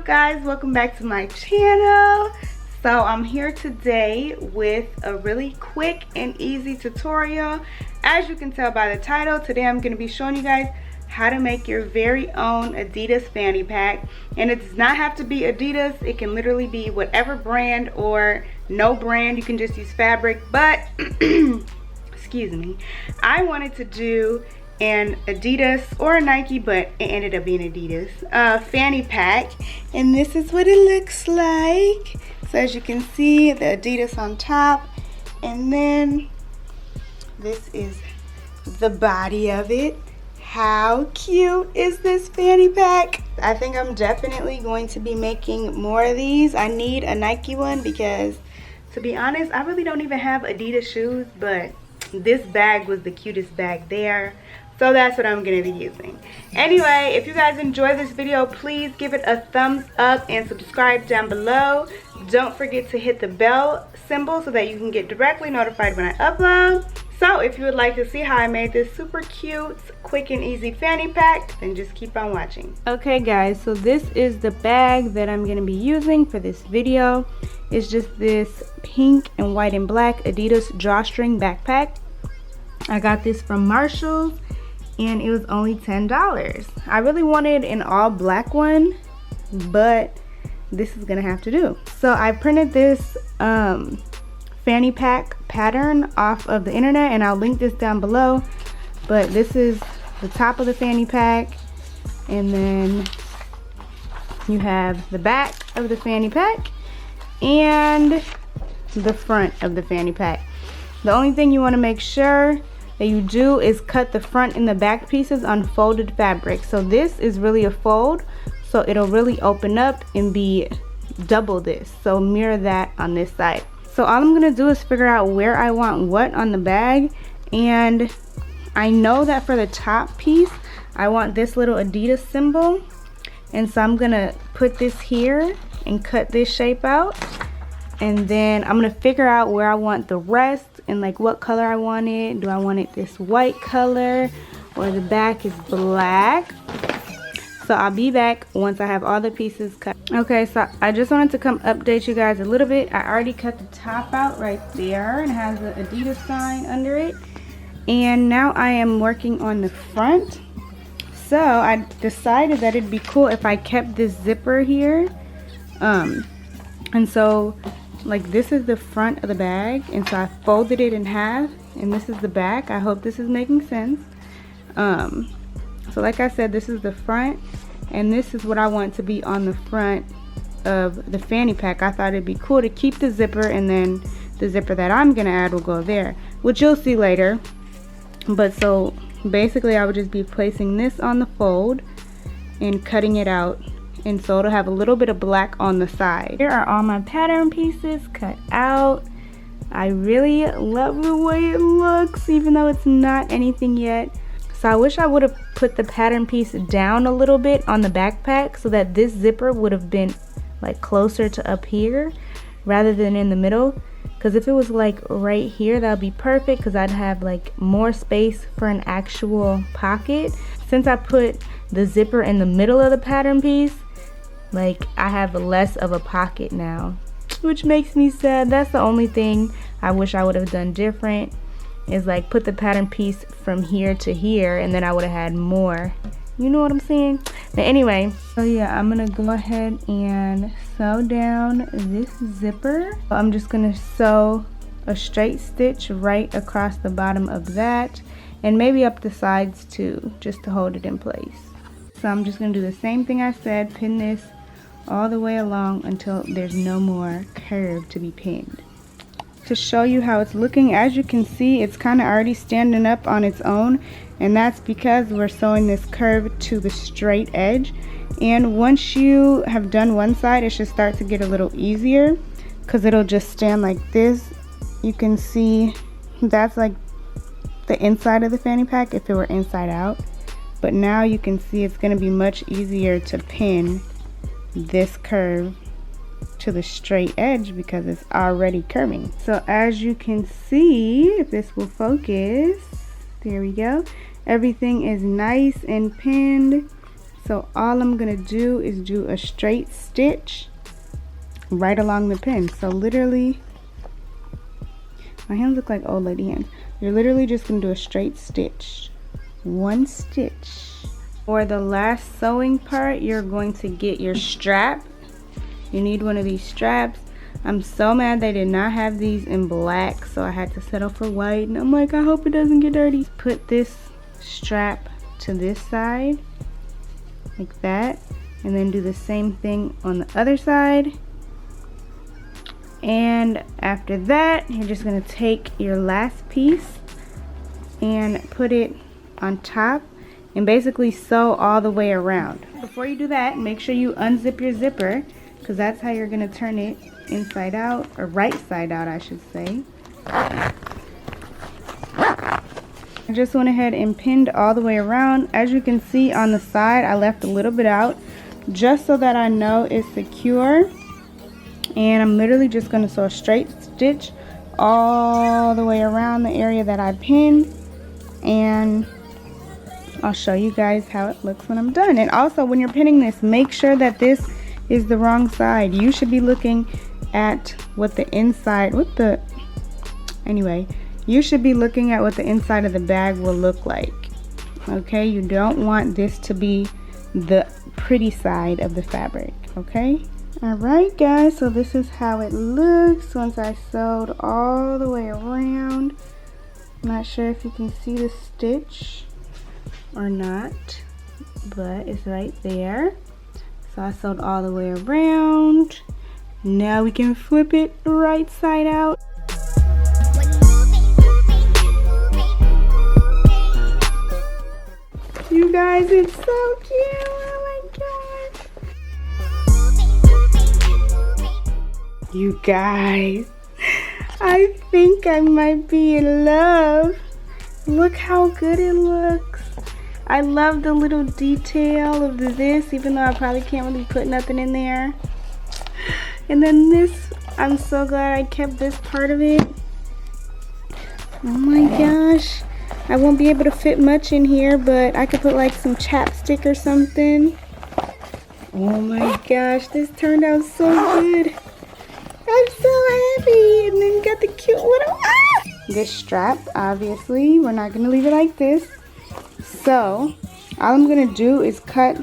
guys? Welcome back to my channel. So I'm here today with a really quick and easy tutorial. As you can tell by the title, today I'm going to be showing you guys how to make your very own Adidas fanny pack. And it does not have to be Adidas. It can literally be whatever brand or no brand. You can just use fabric, but excuse me, I wanted to do an Adidas or a Nike, but it ended up being Adidas fanny pack, and this is what it looks like. So as you can see, the Adidas on top, and then this is the body of it. How cute is this fanny pack? I think I'm definitely going to be making more of these. I need a Nike one because, to be honest, I really don't even have Adidas shoes, but this bag was the cutest bag there. So that's what I'm going to be using. Anyway, if you guys enjoy this video, please give it a thumbs up and subscribe down below. Don't forget to hit the bell symbol so that you can get directly notified when I upload. So if you would like to see how I made this super cute, quick and easy fanny pack, then just keep on watching. Okay guys, so this is the bag that I'm going to be using for this video. It's just this pink and white and black Adidas Drawstring backpack. I got this from Marshall's, and it was only $10. I really wanted an all black one, but this is gonna have to do. So I printed this fanny pack pattern off of the internet, and I'll link this down below. But this is the top of the fanny pack, and then you have the back of the fanny pack and the front of the fanny pack. The only thing you want to make sure that you do is cut the front and the back pieces on folded fabric. So this is really a fold, so it'll really open up and be double this. So mirror that on this side. So all I'm gonna do is figure out where I want what on the bag, and I know that for the top piece I want this little Adidas symbol, and so I'm gonna put this here and cut this shape out, and then I'm gonna figure out where I want the rest and like what color I want it. Do I want it this white color, or the back is black? So I'll be back once I have all the pieces cut. Okay, so I just wanted to come update you guys a little bit. I already cut the top out right there, and it has the Adidas sign under it. And now I am working on the front. So I decided that it'd be cool if I kept this zipper here. And so like this is the front of the bag, and so I folded it in half, and this is the back. I hope this is making sense. So like I said, this is the front, and this is what I want to be on the front of the fanny pack. I thought it'd be cool to keep the zipper, and then the zipper that I'm gonna add will go there, which you'll see later. But so basically I would just be placing this on the fold and cutting it out, and so it'll have a little bit of black on the side. Here are all my pattern pieces cut out. I really love the way it looks, even though it's not anything yet. So I wish I would have put the pattern piece down a little bit on the backpack so that this zipper would have been like closer to up here rather than in the middle. Because if it was like right here, that would be perfect, because I'd have like more space for an actual pocket. Since I put the zipper in the middle of the pattern piece, like I have less of a pocket now, which makes me sad. That's the only thing I wish I would have done different, is like put the pattern piece from here to here, and then I would have had more, you know what I'm saying? But anyway, so yeah, I'm gonna go ahead and sew down this zipper. I'm just gonna sew a straight stitch right across the bottom of that, and maybe up the sides too, just to hold it in place. So I'm just gonna do the same thing I said, pin this all the way along until there's no more curve to be pinned. To show you how it's looking, as you can see, it's kind of already standing up on its own, and that's because we're sewing this curve to the straight edge. And once you have done one side, it should start to get a little easier, because it'll just stand like this. You can see that's like the inside of the fanny pack if it were inside out, but now you can see it's going to be much easier to pin this curve to the straight edge because it's already curving. So as you can see, if this will focus, there we go, everything is nice and pinned. So all I'm gonna do is do a straight stitch right along the pin. So literally, my hands look like old lady hands. You're literally just gonna do a straight stitch, one stitch. For the last sewing part, you're going to get your strap. You need one of these straps. I'm so mad they did not have these in black, so I had to settle for white, and I'm like, I hope it doesn't get dirty. Put this strap to this side like that, and then do the same thing on the other side. And after that, you're just gonna take your last piece and put it on top and basically sew all the way around. Before you do that, make sure you unzip your zipper, because that's how you're gonna turn it inside out, or right side out I should say. I just went ahead and pinned all the way around. As you can see on the side, I left a little bit out just so that I know it's secure. And I'm literally just going to sew a straight stitch all the way around the area that I pinned, and I'll show you guys how it looks when I'm done. And also, when you're pinning this, make sure that this is the wrong side. You should be looking at what the inside, you should be looking at what the inside of the bag will look like. Okay, you don't want this to be the pretty side of the fabric, okay? Alright guys, so this is how it looks once I sewed all the way around. I'm not sure if you can see the stitch or not, but it's right there. So I sewed all the way around. Now we can flip it right side out. You guys, it's so cute. Oh my gosh. You guys, I think I might be in love. Look how good it looks. I love the little detail of this, even though I probably can't really put nothing in there. And then this, I'm so glad I kept this part of it. Oh my gosh. I won't be able to fit much in here, but I could put like some chapstick or something. Oh my gosh, this turned out so good. I'm so happy. And then got the cute little, this strap, obviously, we're not gonna leave it like this. So, all I'm gonna do is cut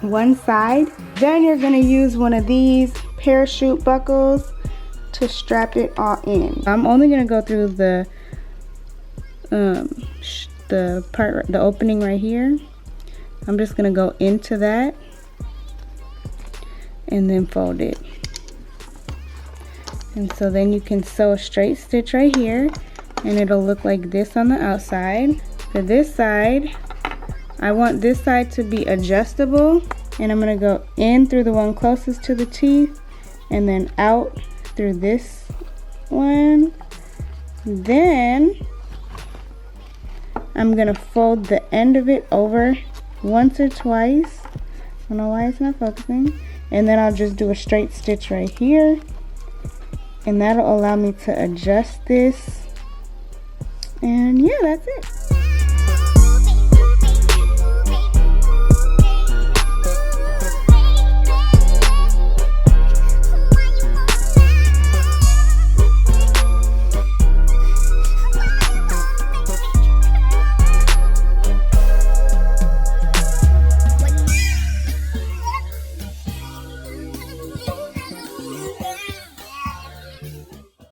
one side. Then you're gonna use one of these parachute buckles to strap it all in. I'm only gonna go through the opening right here. I'm just gonna go into that and then fold it. And so then you can sew a straight stitch right here, and it'll look like this on the outside. For this side, I want this side to be adjustable, and I'm gonna go in through the one closest to the teeth and then out through this one. Then I'm gonna fold the end of it over once or twice. I don't know why it's not focusing. And then I'll just do a straight stitch right here, and that'll allow me to adjust this. And yeah, that's it.